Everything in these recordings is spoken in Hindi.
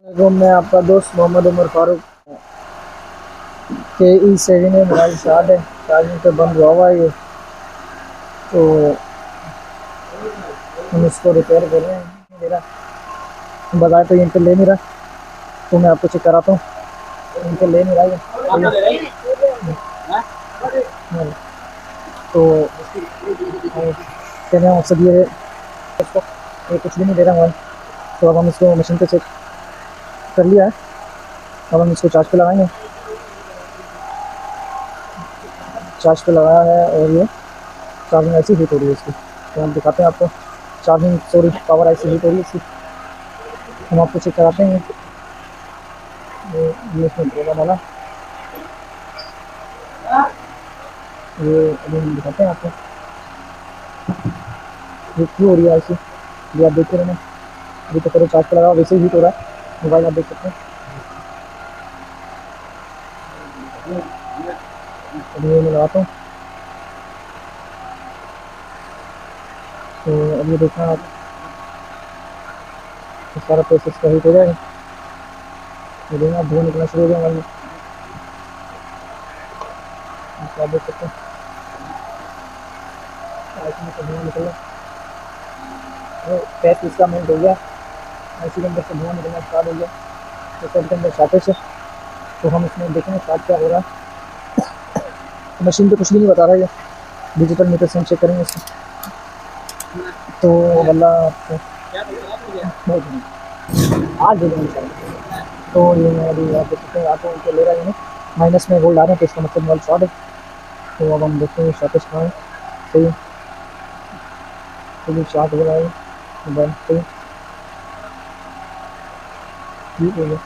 तो मैं आपका दोस्त मोहम्मद उमर फारूक के ई7 में मोबाइल चार्ज है, चार्जिंग पे बंद हुआ है ये। तो हम इसको रिपेयर कर रहे हैं। मेरा बाजार तो यहीं पे ले नहीं रहा, तो मैं आपको चेक कराता हूँ। यहीं पे ले नहीं रहा ये। तो कहने का मकसद ये है, इसको ये कुछ भी नहीं दे रहा मोबाइल। तो अब हम इसको मशीन पे चेक कर लिया है। अब हम इसको चार्ज पे लगाएंगे। चार्ज पे लगाया है और ये चार्जिंग ऐसी हीट हो रही है इसकी। तो हम दिखाते हैं आपको चार्जिंग, सॉरी, पावर ऐसी हीट हो रही है इसकी। हम आपको चेक कराते हैं। ये इसमें ड्रोना डाला, ये अभी हम दिखाते हैं आपको ये क्यों हो रही है ऐसी। ये आप देखते रहना। अभी तो करो चार्ज पे लगा, वैसे ही हीट हो रहा है मोबाइल, आप देख सकते हैं। अभी ये मैं लगाता हूँ। तो अब ये देखना आप, सारा प्रोसेस का हीट हो जाएगा। ये देखना धुआं निकलना शुरू हो गया मोबाइल में, आप देख सकते हैं। आईसी में से धुआं निकल रहा है। पैस इसका मेल्ट हो गया, आईसी के अंदर से धुआं निकलना स्टार्ट हो गया। तो सब के अंदर शॉर्टेज है। तो हम इसमें देखेंगे स्टार्ट क्या हो रहा है। मशीन पे कुछ भी नहीं बता रहा है, ये डिजिटल मीटर से हम चेक करेंगे इसको। तो वल्ला आज दे देंगे इंशाल्लाह। तो ये मैं अभी आप देख सकते हैं, आप उनको ले रहा है माइनस में गोल्ड आ रहे हैं, तो इसका मतलब मोबाइल शॉर्ट है। तो अब हम देखते हैं शॉर्टेज कहाँ है। सही, तो शॉर्ट हो रहा है मोबाइल। सही, ठीक हो गया।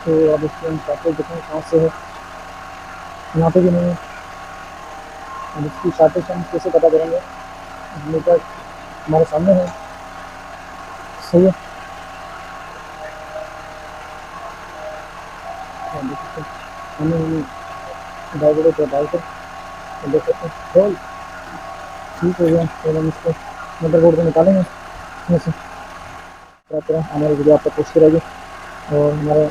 तो अब इसको हम शॉर्टेज देखें कहाँ से है। यहाँ पे भी नहीं है। अब इसकी शॉर्टेज हम कैसे पता करेंगे, मीटर हमारे सामने है। सही है, देख सकते हैं। हमें डायवर्टर को डाल कर देख सकते हैं। रोल ठीक हो गया। तो हम इसको मदरबोर्ड को निकालेंगे इसमें से। तरह हमारी वीडियो आप तक पहुँचती रहेगी और हमारे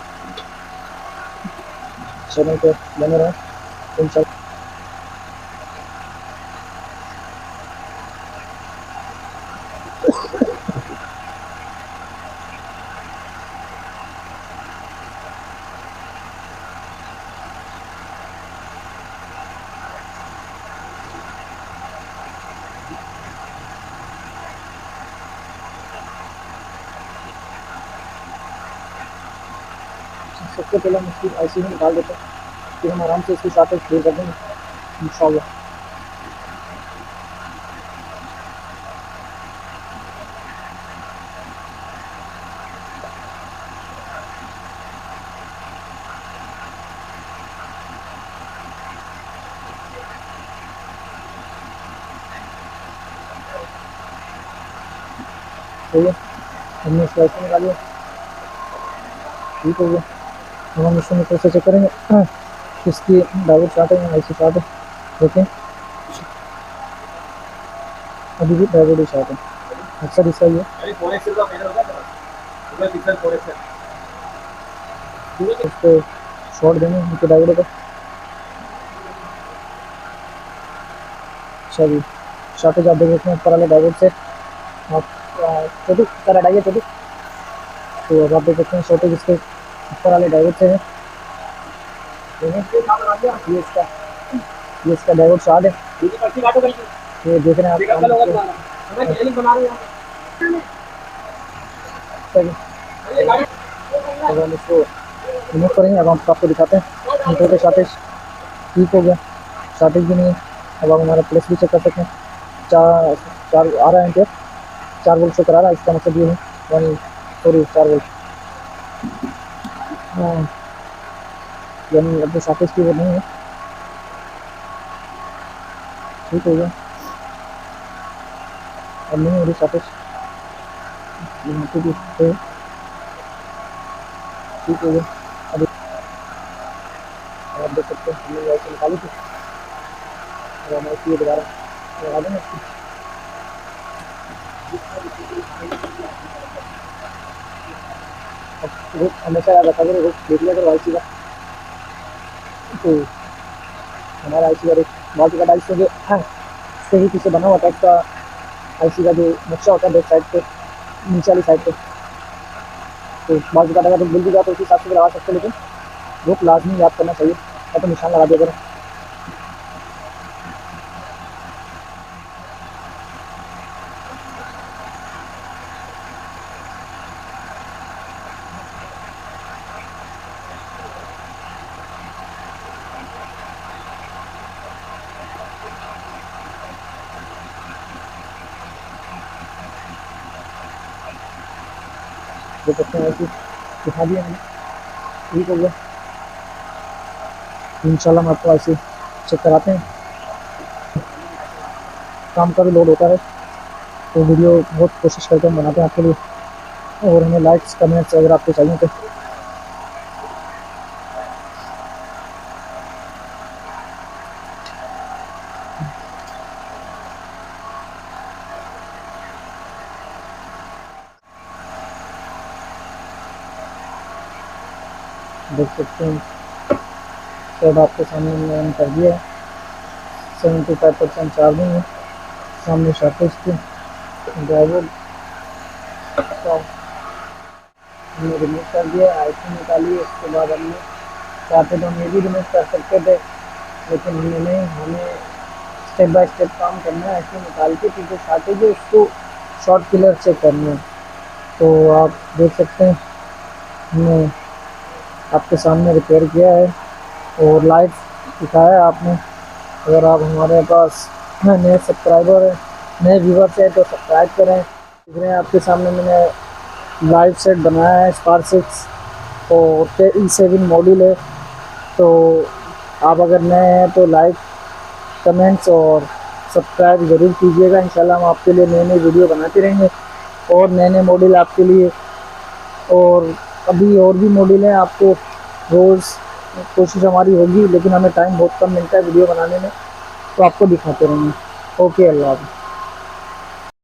चैनल पे बने रहें इंशाल्लाह। सबसे पहले हम इसकी आईसी में निकाल देते हैं, फिर हम आराम से इसकी शॉर्टेज क्लियर कर देंगे इंशाल्लाह। सही है, हमने इसकी आईसी निकाली है। ठीक हो गया। अब हम इसको मीटर से चेक करेंगे इसकी डायोड शॉर्ट है या आईसी शॉर्ट है। देखें, अभी भी डायोड ही शॉर्ट है। अक्सर इसका ही है। इसको शॉर्ट देंगे उनके डायोड को। अच्छा जी, शॉर्टेज आप देख सकते हैं ऊपर वाले डायोड से। आप छोटी तरह हटाइए छोटी। तो अब आप देख सकते हैं शॉर्टेज इसके ऊपर वाले डायोड से है। ये इसका डायोड शॉर्ट है। ये देख रहे हैं आप। अब हम इसको रिमूव करेंगे। अब हम आपको दिखाते हैं मीटर का शॉर्टेज ठीक हो गया, शॉर्टेज भी नहीं है। अब हम हमारा प्लस भी चेक कर सकते हैं। चार चार आ रहा है एम्पियर, 4 वोल्ट शो करा रहा है। इसका मतलब ये है 1, सॉरी 4 वोल्ट। हाँ, यानी अपने शॉर्टेज की वो नहीं है। ठीक हो गया। अब नहीं हो रही सापेक्ष, यहाँ पे भी है, ठीक हो गया। अब आप देख सकते हैं हमने वैसे निकाली थी, और हमारे इसलिए दोबारा लगा देंगे इसकी। अब रुक हमेशा याद रखा करो, रुक देख लिया करो आई सी का। तो हमारा आई सी का बाल का डाइस जो सही पीछे बना हुआ था उसका, आई सी का जो नक्शा होता है बैक साइड पे, नीचे वाली साइड पे, तो बाल काटा तो मिल भी जाए तो उसी हिसाब से लगा सकते हैं, लेकिन रुक लाजमी याद करना चाहिए, या तो निशान लगा दिया करो। देख सकते हैं ऐसी दिखा दिया मैंने, ठीक हो गया। इंशाल्लाह हम आपको ऐसे चेक कराते हैं, काम का भी लोड होता है तो वीडियो बहुत कोशिश करके हम बनाते हैं आपके लिए, और हमें लाइक्स कमेंट्स अगर आपको चाहिए तो। देख सकते हैं सब आपके सामने में ऑन कर दिया है, 75% चार्जिंग है, सामने शॉर्टेज थी ड्राइवर का हमने रिमूव कर दिया, आईफोन निकाली, उसके बाद हमने चाहते तो हम ये भी रिमूव कर सकते थे, लेकिन हमने नहीं, हमें स्टेप बाय स्टेप काम करना है, ऐसे निकाल के क्योंकि शॉर्टेज है उसको शॉर्ट किलर चेक करना है। तो आप देख सकते हैं हमने आपके सामने रिपेयर किया है और लाइव दिखाया है आपने। अगर आप हमारे पास नए सब्सक्राइबर हैं, नए व्यूवर्स हैं तो सब्सक्राइब करें। देख रहे हैं आपके सामने मैंने लाइव सेट बनाया है स्पार 6 और E7 मॉड्यूल है। तो आप अगर नए हैं तो लाइक कमेंट्स और सब्सक्राइब ज़रूर कीजिएगा। इंशाल्लाह हम आपके लिए नए नए वीडियो बनाते रहेंगे और नए नए मॉडल आपके लिए, और अभी और भी मॉडल हैं आपको रोज़ कोशिश हमारी होगी, लेकिन हमें टाइम बहुत कम मिलता है वीडियो बनाने में, तो आपको दिखाते रहेंगे। ओके, अल्लाह हाफ़िज़।